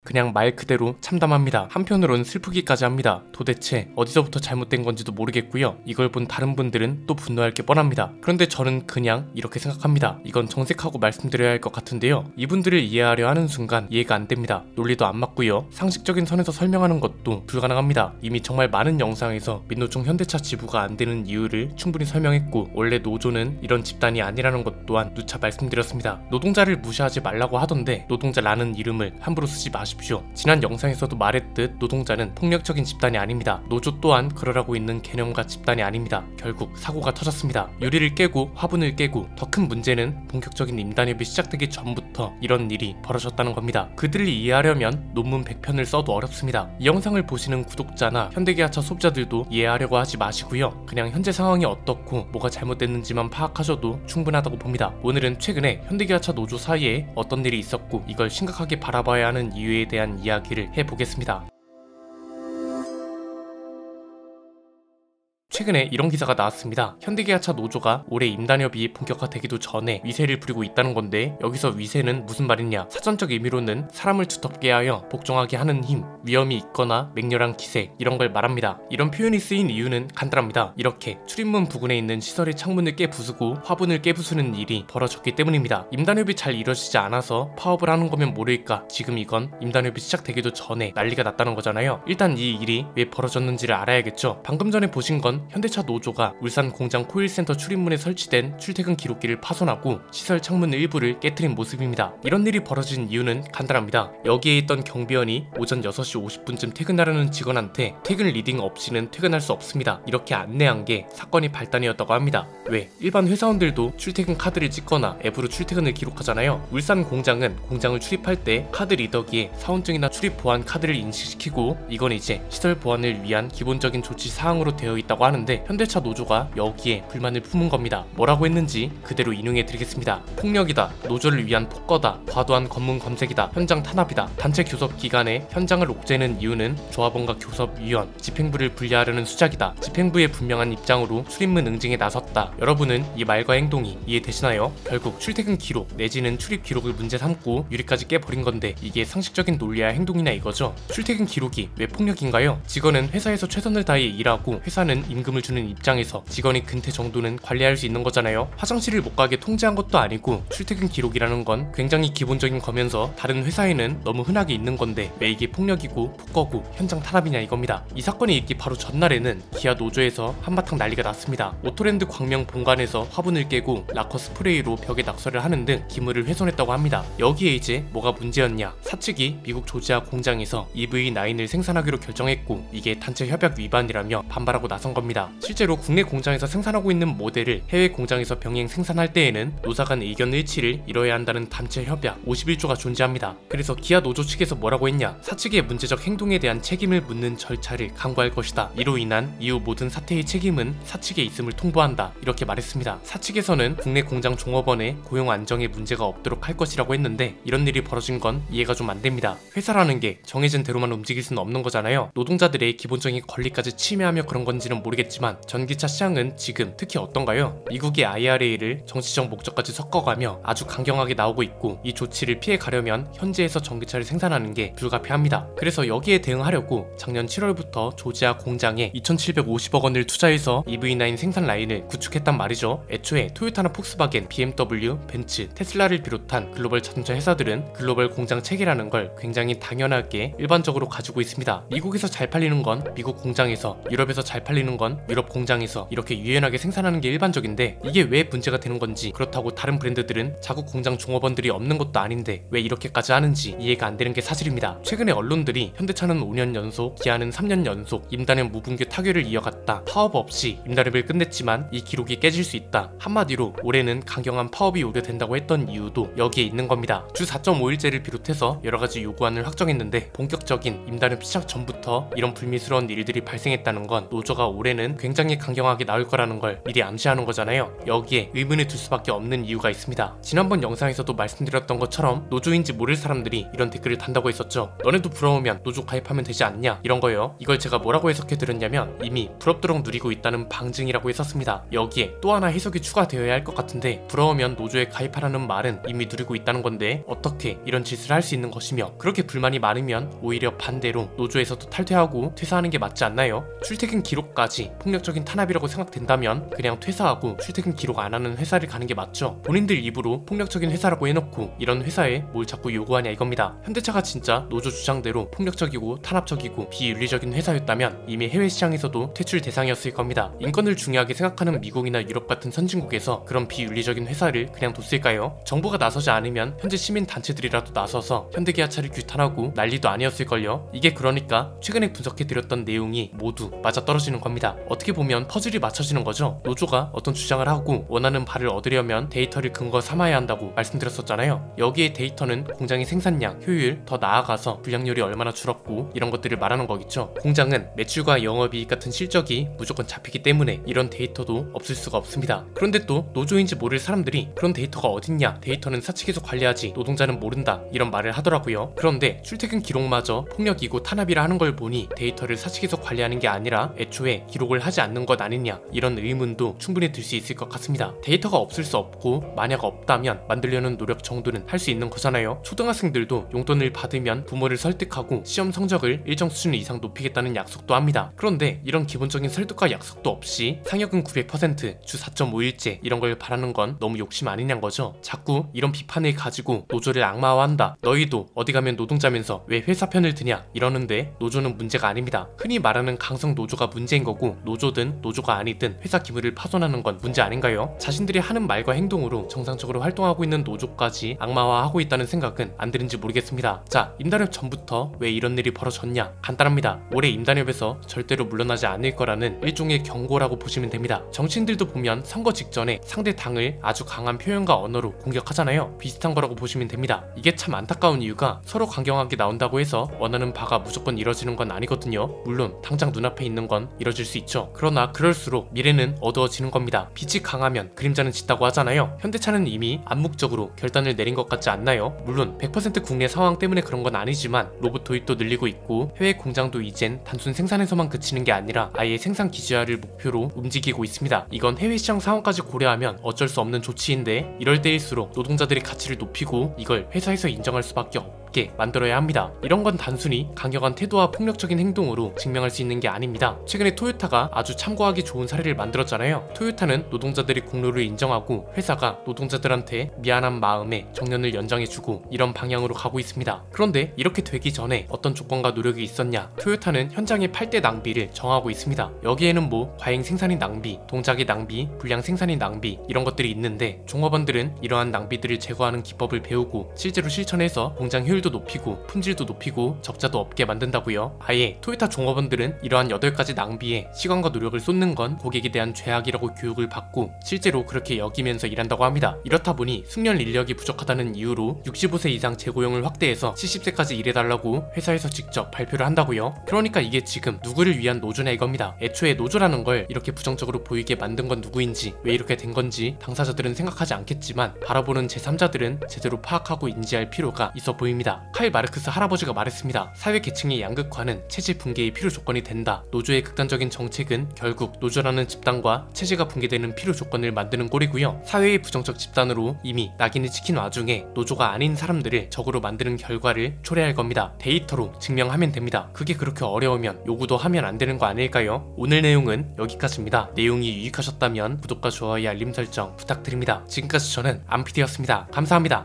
그냥 말 그대로 참담합니다. 한편으론 슬프기까지 합니다. 도대체 어디서부터 잘못된 건지도 모르겠고요. 이걸 본 다른 분들은 또 분노할 게 뻔합니다. 그런데 저는 그냥 이렇게 생각합니다. 이건 정색하고 말씀드려야 할 것 같은데요. 이분들을 이해하려 하는 순간 이해가 안 됩니다. 논리도 안 맞고요. 상식적인 선에서 설명하는 것도 불가능합니다. 이미 정말 많은 영상에서 민노총 현대차 지부가 안 되는 이유를 충분히 설명했고, 원래 노조는 이런 집단이 아니라는 것 또한 누차 말씀드렸습니다. 노동자를 무시하지 말라고 하던데 노동자라는 이름을 함부로 쓰지 마십시오. 지난 영상에서도 말했듯 노동자는 폭력적인 집단이 아닙니다. 노조 또한 그러라고 있는 개념과 집단이 아닙니다. 결국 사고가 터졌습니다. 유리를 깨고 화분을 깨고, 더 큰 문제는 본격적인 임단협이 시작되기 전부터 이런 일이 벌어졌다는 겁니다. 그들을 이해하려면 논문 100편을 써도 어렵습니다. 이 영상을 보시는 구독자나 현대기아차 소비자들도 이해하려고 하지 마시고요. 그냥 현재 상황이 어떻고 뭐가 잘못됐는지만 파악하셔도 충분하다고 봅니다. 오늘은 최근에 현대기아차 노조 사이에 어떤 일이 있었고 이걸 심각하게 바라봐야 하는 이유에 대한 이야기를 해보겠습니다. 최근에 이런 기사가 나왔습니다. 현대기아차 노조가 올해 임단협이 본격화되기도 전에 위세를 부리고 있다는 건데, 여기서 위세는 무슨 말이냐? 사전적 의미로는 사람을 두텁게 하여 복종하게 하는 힘, 위험이 있거나 맹렬한 기세, 이런 걸 말합니다. 이런 표현이 쓰인 이유는 간단합니다. 이렇게 출입문 부근에 있는 시설의 창문을 깨부수고 화분을 깨부수는 일이 벌어졌기 때문입니다. 임단협이 잘 이루어지지 않아서 파업을 하는 거면 모를까, 지금 이건 임단협이 시작되기도 전에 난리가 났다는 거잖아요. 일단 이 일이 왜 벌어졌는지를 알아야겠죠. 방금 전에 보신 건 현대차 노조가 울산 공장 코일센터 출입문에 설치된 출퇴근 기록기를 파손하고 시설 창문 일부를 깨트린 모습입니다. 이런 일이 벌어진 이유는 간단합니다. 여기에 있던 경비원이 오전 6시 50분쯤 퇴근하려는 직원한테 퇴근 리딩 없이는 퇴근할 수 없습니다, 이렇게 안내한 게 사건이 발단이었다고 합니다. 왜? 일반 회사원들도 출퇴근 카드를 찍거나 앱으로 출퇴근을 기록하잖아요. 울산 공장은 공장을 출입할 때 카드 리더기에 사원증이나 출입 보안 카드를 인식시키고, 이건 이제 시설 보안을 위한 기본적인 조치 사항으로 되어 있다고 하는데, 현대차 노조가 여기에 불만을 품은 겁니다. 뭐라고 했는지 그대로 인용해 드리겠습니다. 폭력이다, 노조를 위한 폭거다, 과도한 검문 검색이다, 현장 탄압이다. 단체 교섭 기간에 현장을 옥죄는 이유는 조합원과 교섭위원, 집행부를 분리하려는 수작이다. 집행부의 분명한 입장으로 출입문 응징에 나섰다. 여러분은 이 말과 행동이 이해되시나요? 결국 출퇴근 기록 내지는 출입 기록을 문제 삼고 유리까지 깨버린 건데, 이게 상식적인 논리야 행동이냐 이거죠. 출퇴근 기록이 왜 폭력인가요? 직원은 회사에서 최선을 다해 일하고 회사는 임금을 주는 입장에서 직원이 근태 정도는 관리할 수 있는 거잖아요. 화장실을 못 가게 통제한 것도 아니고 출퇴근 기록이라는 건 굉장히 기본적인 거면서 다른 회사에는 너무 흔하게 있는 건데 왜 이게 폭력이고 폭거고 현장 탄압이냐 이겁니다. 이 사건이 있기 바로 전날에는 기아 노조에서 한바탕 난리가 났습니다. 오토랜드 광명 본관에서 화분을 깨고 라커 스프레이로 벽에 낙서를 하는 등 기물을 훼손했다고 합니다. 여기에 이제 뭐가 문제였냐? 사측이 미국 조지아 공장에서 EV9을 생산하기로 결정했고, 이게 단체 협약 위반이라며 반발하고 나선 겁니다. 실제로 국내 공장에서 생산하고 있는 모델을 해외 공장에서 병행 생산할 때에는 노사 간 의견 일치를 이뤄야 한다는 단체 협약 51조가 존재합니다. 그래서 기아 노조 측에서 뭐라고 했냐? 사측의 문제적 행동에 대한 책임을 묻는 절차를 강구할 것이다. 이로 인한 이후 모든 사태의 책임은 사측에 있음을 통보한다, 이렇게 말했습니다. 사측에서는 국내 공장 종업원의 고용 안정에 문제가 없도록 할 것이라고 했는데, 이런 일이 벌어진 건 이해가 좀 안 됩니다. 회사라는 게 정해진 대로만 움직일 수는 없는 거잖아요. 노동자들의 기본적인 권리까지 침해하며 그런 건지는 모르겠지만 전기차 시장은 지금 특히 어떤가요? 미국의 IRA를 정치적 목적까지 섞어가며 아주 강경하게 나오고 있고, 이 조치를 피해가려면 현지에서 전기차를 생산하는 게 불가피합니다. 그래서 여기에 대응하려고 작년 7월부터 조지아 공장에 2,750억 원을 투자해서 EV9 생산 라인을 구축했단 말이죠. 애초에 토요타나 폭스바겐, BMW, 벤츠, 테슬라를 비롯한 글로벌 자동차 회사들은 글로벌 공장 체계라는 걸 굉장히 당연하게 일반적으로 가지고 있습니다. 미국에서 잘 팔리는 건 미국 공장에서, 유럽에서 잘 팔리는 건 유럽 공장에서 이렇게 유연하게 생산하는 게 일반적인데, 이게 왜 문제가 되는 건지, 그렇다고 다른 브랜드들은 자국 공장 종업원들이 없는 것도 아닌데 왜 이렇게까지 하는지 이해가 안 되는 게 사실입니다. 최근에 언론들이 현대차는 5년 연속, 기아는 3년 연속 임단협 무분규 타결을 이어갔다, 파업 없이 임단협을 끝냈지만 이 기록이 깨질 수 있다, 한마디로 올해는 강경한 파업이 우려된다고 했던 이유도 여기에 있는 겁니다. 주 4.5일제를 비롯해서 여러가지 요구안을 확정했는데, 본격적인 임단협 시작 전부터 이런 불미스러운 일들이 발생했다는 건 노조가 올해는 굉장히 강경하게 나올 거라는 걸 미리 암시하는 거잖아요. 여기에 의문을 둘 수밖에 없는 이유가 있습니다. 지난번 영상에서도 말씀드렸던 것처럼 노조인지 모를 사람들이 이런 댓글을 단다고 했었죠. 너네도 부러우면 부러우면 노조 가입하면 되지 않냐 이런 거예요. 이걸 제가 뭐라고 해석해 드렸냐면 이미 부럽도록 누리고 있다는 방증이라고 했었습니다. 여기에 또 하나 해석이 추가되어야 할 것 같은데 부러우면 노조에 가입하라는 말은 이미 누리고 있다는 건데 어떻게 이런 짓을 할 수 있는 것이며 그렇게 불만이 많으면 오히려 반대로 노조에서도 탈퇴하고 퇴사하는 게 맞지 않나요? 출퇴근 기록까지 폭력적인 탄압이라고 생각된다면 그냥 퇴사하고 출퇴근 기록 안 하는 회사를 가는 게 맞죠. 본인들 입으로 폭력적인 회사라고 해놓고 이런 회사에 뭘 자꾸 요구하냐 이겁니다. 현대차가 진짜 노조 주장대로 폭력적이고 탄압적이고 비윤리적인 회사였다면 이미 해외 시장에서도 퇴출 대상이었을 겁니다. 인권을 중요하게 생각하는 미국이나 유럽 같은 선진국에서 그런 비윤리적인 회사를 그냥 뒀을까요? 정부가 나서지 않으면 현재 시민 단체들이라도 나서서 현대기아차를 규탄하고 난리도 아니었을걸요. 이게 그러니까 최근에 분석해드렸던 내용이 모두 맞아떨어지는 겁니다. 어떻게 보면 퍼즐이 맞춰지는 거죠. 노조가 어떤 주장을 하고 원하는 바를 얻으려면 데이터를 근거 삼아야 한다고 말씀드렸었잖아요. 여기에 데이터는 공장의 생산량, 효율, 더 나아가서 불량률이 얼마나 줄었고 이런 것들을 말하는 거겠죠. 공장은 매출과 영업이익 같은 실적이 무조건 잡히기 때문에 이런 데이터도 없을 수가 없습니다. 그런데 또 노조인지 모를 사람들이 그런 데이터가 어딨냐, 데이터는 사측에서 관리하지 노동자는 모른다 이런 말을 하더라고요. 그런데 출퇴근 기록마저 폭력이고 탄압이라 하는 걸 보니 데이터를 사측에서 관리하는 게 아니라 애초에 기록을 하지 않는 것 아니냐 이런 의문도 충분히 들 수 있을 것 같습니다. 데이터가 없을 수 없고 만약 없다면 만들려는 노력 정도는 할 수 있는 거잖아요. 초등학생들도 용돈을 받으면 부모를 설득하고 시험 성적을 일정 수준 이상 높이겠다는 약속도 합니다. 그런데 이런 기본적인 설득과 약속도 없이 상여금 900%, 주 4.5일제 이런 걸 바라는 건 너무 욕심 아니냐는 거죠. 자꾸 이런 비판을 가지고 노조를 악마화한다. 너희도 어디 가면 노동자면서 왜 회사 편을 드냐 이러는데 노조는 문제가 아닙니다. 흔히 말하는 강성 노조가 문제인 거고 노조든 노조가 아니든 회사 기물을 파손하는 건 문제 아닌가요? 자신들이 하는 말과 행동으로 정상적으로 활동하고 있는 노조까지 악마화하고 있다는 생각은 안 드는지 모르겠습니다. 자, 임단협 전부터 왜 이런 일이 벌어졌냐? 간단합니다. 올해 임단협에서 절대로 물러나지 않을 거라는 일종의 경고라고 보시면 됩니다. 정치인들도 보면 선거 직전에 상대 당을 아주 강한 표현과 언어로 공격하잖아요. 비슷한 거라고 보시면 됩니다. 이게 참 안타까운 이유가 서로 강경하게 나온다고 해서 원하는 바가 무조건 이뤄지는 건 아니거든요. 물론 당장 눈앞에 있는 건 이뤄질 수 있죠. 그러나 그럴수록 미래는 어두워지는 겁니다. 빛이 강하면 그림자는 짙다고 하잖아요. 현대차는 이미 암묵적으로 결단을 내린 것 같지 않나요? 물론 100% 국내 상황 때문에 그런 건 아니지만 로봇 도입도 늘리고 있고 해외 공장도 이젠 단순 생산에서만 그치는 게 아니라 아예 생산 기지화를 목표로 움직이고 있습니다. 이건 해외 시장 상황까지 고려하면 어쩔 수 없는 조치인데 이럴 때일수록 노동자들의 가치를 높이고 이걸 회사에서 인정할 수밖에 없게 만들어야 합니다. 이런 건 단순히 강경한 태도와 폭력적인 행동으로 증명할 수 있는 게 아닙니다. 최근에 토요타가 아주 참고하기 좋은 사례를 만들었잖아요. 토요타는 노동자들의 공로를 인정하고 회사가 노동자들한테 미안한 마음에 정년을 연장해주고 이런 방향으로 가고 있습니다. 그런데 이렇게 되기 전에 어떤 조건과 노력이 있었냐? 토요타는 현장의 8대 낭비를 정하고 있습니다. 여기에는 뭐 과잉 생산인 낭비, 동작의 낭비, 불량 생산인 낭비 이런 것들이 있는데 종업원들은 이러한 낭비들을 제거하는 기법을 배우고 실제로 실천해서 공장 효율도 높이고 품질도 높이고 적자도 없게 만든다고요. 아예 토요타 종업원들은 이러한 8가지 낭비에 시간과 노력을 쏟는 건 고객에 대한 죄악이라고 교육을 받고 실제로 그렇게 여기면서 일한다고 합니다. 이렇다 보니 숙련 인력이 부족하다는 이유로 65세 이상 재고용을 확대해서 70세까지 일해달라고 회사에서 직접 발표를 한다고요. 그러니까 이게 지금 누구를 위한 노조냐 이겁니다. 애초에 노조라는 걸 이렇게 부정적으로 보이게 만든 건 누구인지 왜 이렇게 된 건지 당사자들은 생각하지 않겠지만 바라보는 제3자들은 제대로 파악하고 인지할 필요가 있어 보입니다. 칼 마르크스 할아버지가 말했습니다. 사회 계층의 양극화는 체제 붕괴의 필요 조건이 된다. 노조의 극단적인 정책은 결국 노조라는 집단과 체제가 붕괴되는 필요 조건을 만드는 꼴이고요. 사회의 부정적 집단으로 이미 낙인을 찍힌 와중에 노조가 아닌 사람들을 적으로 만드는 결과를 초래할 겁니다. 데이터로 증명하면 됩니다. 그게 그렇게 어려우면 요구도 하면 안 되는 거 아닐까요? 오늘 내용은 여기까지입니다. 내용이 유익하셨다면 구독과 좋아요 알림 설정 부탁드립니다. 지금까지 저는 안피디였습니다. 감사합니다.